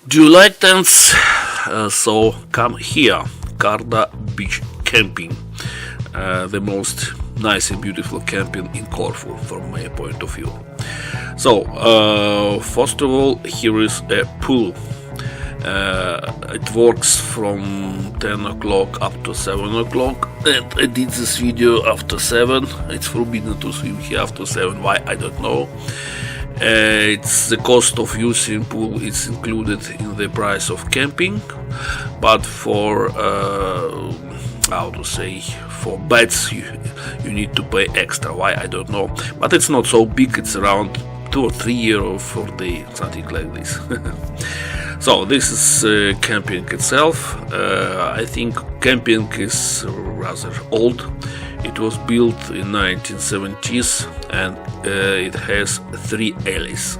Do you like tents? So come here, Karda Beach Camping, the most nice and beautiful camping in Corfu from my point of view. So first of all, here is a pool. It works from 10 o'clock up to 7 o'clock, and I did this video after 7. It's forbidden to swim here after 7, why I don't know. It's the cost of using pool is included in the price of camping, but for for beds you need to pay extra, why I don't know, but it's not so big, it's around 2 or 3 euros for day, something like this. So this is camping itself. I think camping is rather old. It was built in 1970s and it has 3 alleys.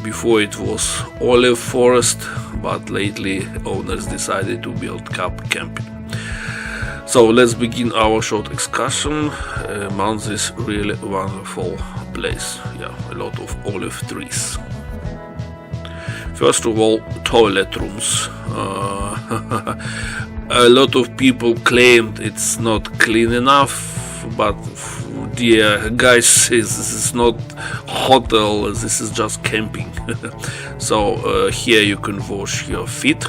Before it was olive forest, but lately owners decided to build camping. So let's begin our short excursion among this really wonderful place. A lot of olive trees. First of all, toilet rooms. A lot of people claimed it's not clean enough, but dear guys, this is not hotel, this is just camping. So here you can wash your feet.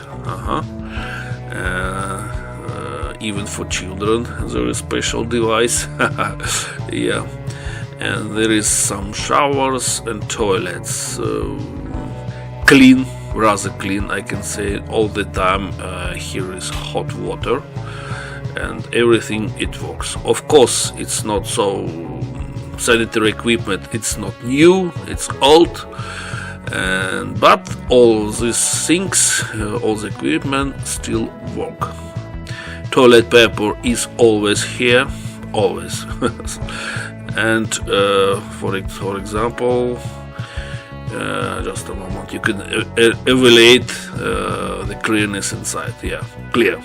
Even for children there is special device. And there is some showers and toilets, clean, rather clean, I can say all the time. Here is hot water and everything, it works. Of course it's not so sanitary equipment, it's not new, it's old, but all these things, all the equipment still work. Toilet paper is always here, always. And for example, just a moment, you can evaluate the clearness inside. Clean.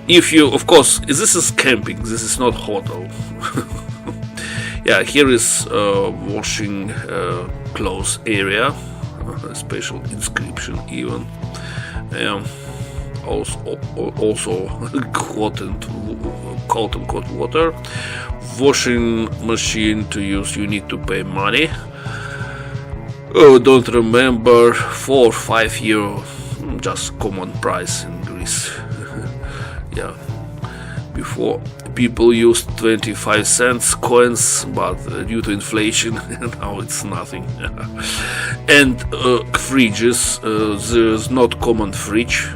If you, of course, this is camping, this is not hotel. Here is washing clothes area, a special inscription even. Also hot and cold water. Washing machine to use, you need to pay money. Don't remember, 4 or 5 euro, just common price in Greece. Before people used 25 cents coins, but due to inflation now it's nothing. And fridges, there's not common fridge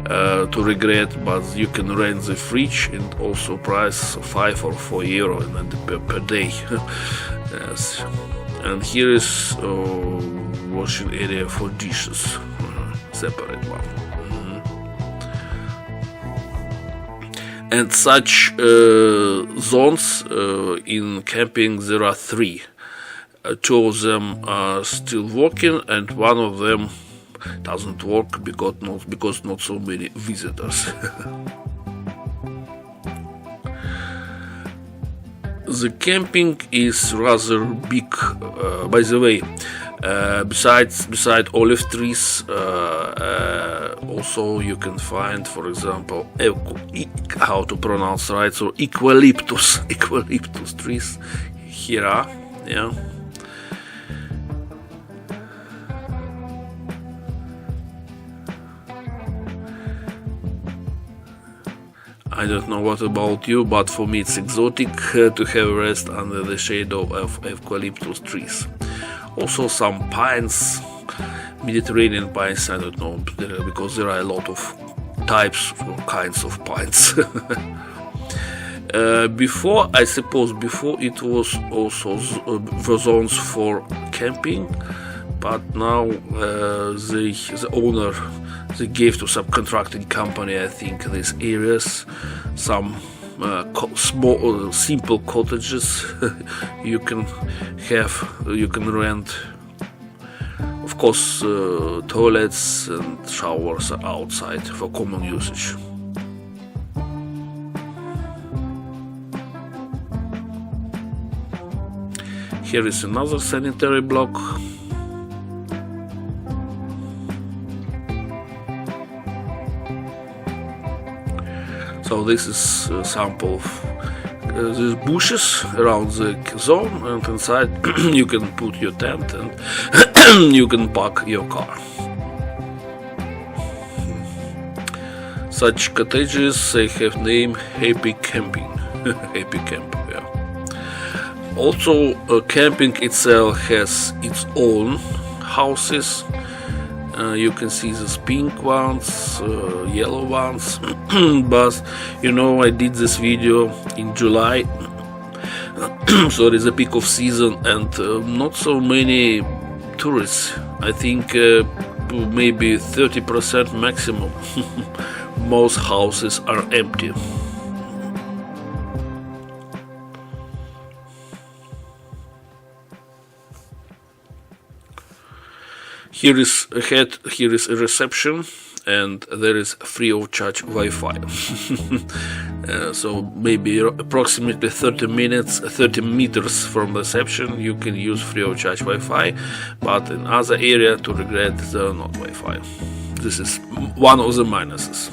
to regret, but you can rent the fridge, and also price 5 or 4 euro per day. Yes. And here is washing area for dishes, separate one. And such zones in camping there are 3. 2 of them are still working, and one of them doesn't work because not so many visitors. The camping is rather big. By the way, beside olive trees, also you can find, for example, how to pronounce right, so eucalyptus trees here are, I don't know what about you, but for me it's exotic to have rest under the shade of eucalyptus trees. Also some pines, Mediterranean pines, I don't know, because there are a lot of types or kinds of pines. Before it was also zones for camping, but now the owner, they gave to subcontracting company, I think, these areas, some small simple cottages you can rent. Of course, toilets and showers are outside for common usage. here is another sanitary block. So this is a sample of these bushes around the zone, and inside you can put your tent and you can park your car. Such cottages, they have name Happy Camping. Happy Camp, yeah. Also, camping itself has its own houses. You can see these pink ones, yellow ones, but you know, I did this video in July, so it is a peak of season and not so many tourists. I think maybe 30% maximum. Most houses are empty. Here is a reception, and there is free of charge Wi-Fi. So maybe approximately 30 meters from reception you can use free of charge Wi-Fi, but in other area, to regret, there are not Wi-Fi. This is one of the minuses.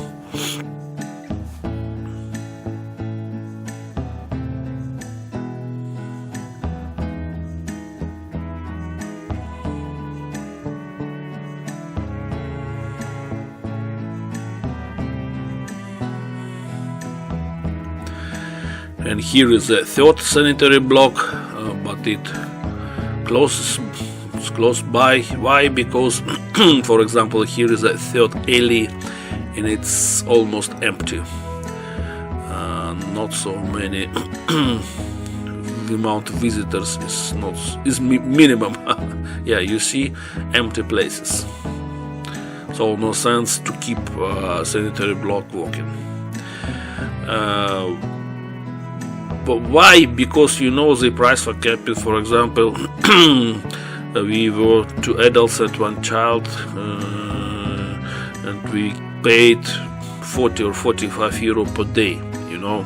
And here is the third sanitary block, but it's close by. Why? Because, for example, here is a third alley, and it's almost empty. Not so many. The amount of visitors is minimum. Yeah, you see empty places. So no sense to keep sanitary block working. But why? Because you know the price for camping. For example, we were 2 adults and 1 child, and we paid 40 or 45 euro per day, you know.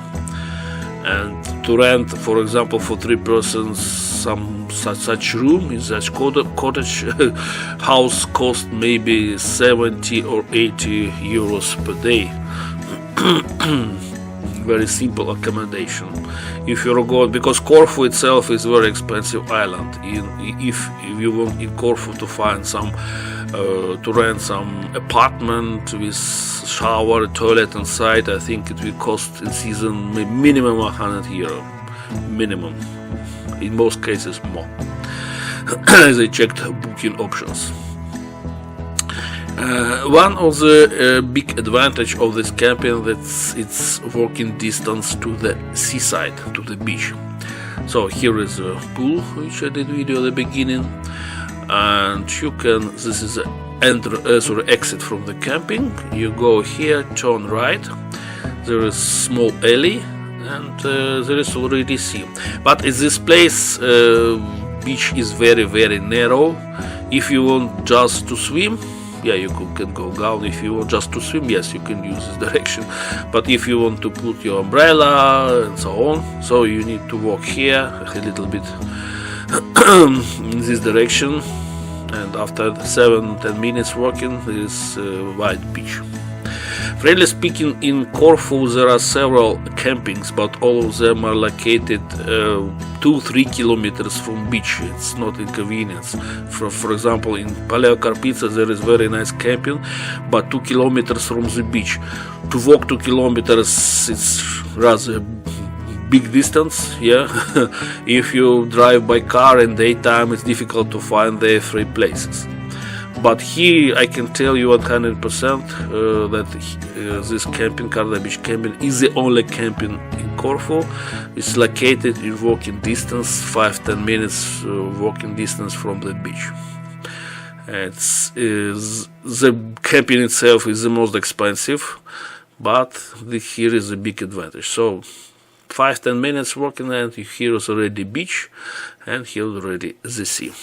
And to rent, for example, for 3 persons, some such room in such cottage house cost maybe 70 or 80 euros per day. Very simple accommodation. If you're going, because Corfu itself is very expensive island. If you want in Corfu to find some, to rent some apartment with shower, toilet inside, I think it will cost in season minimum 100 euro, minimum. In most cases more. As I checked booking options. One of the big advantage of this camping that's its walking distance to the seaside, to the beach. So here is a pool, which I did video at the beginning, and you can. This is the exit from the camping. You go here, turn right. There is small alley, and there is already sea. But in this place, beach is very narrow. If you want just to swim, yeah, you can go down. If you want just to swim, yes, you can use this direction. But if you want to put your umbrella and so on, so you need to walk here a little bit in this direction. And after 7-10 minutes walking, there is a wide beach. Frankly speaking, in Corfu there are several campings, but all of them are located 2-3 kilometers from beach. It's not inconvenience. For example, in Paleokarpica there is very nice camping, but 2 kilometers from the beach. To walk 2 kilometers, it's rather big distance, yeah. If you drive by car in daytime, it's difficult to find the free places. But here I can tell you 100% that this camping, Karda beach camping, is the only camping in Corfu. It's located in walking distance, 5-10 minutes walking distance from the beach. The camping itself is the most expensive, but here is a big advantage. So 5-10 minutes walking, and here is already beach, and here already the sea.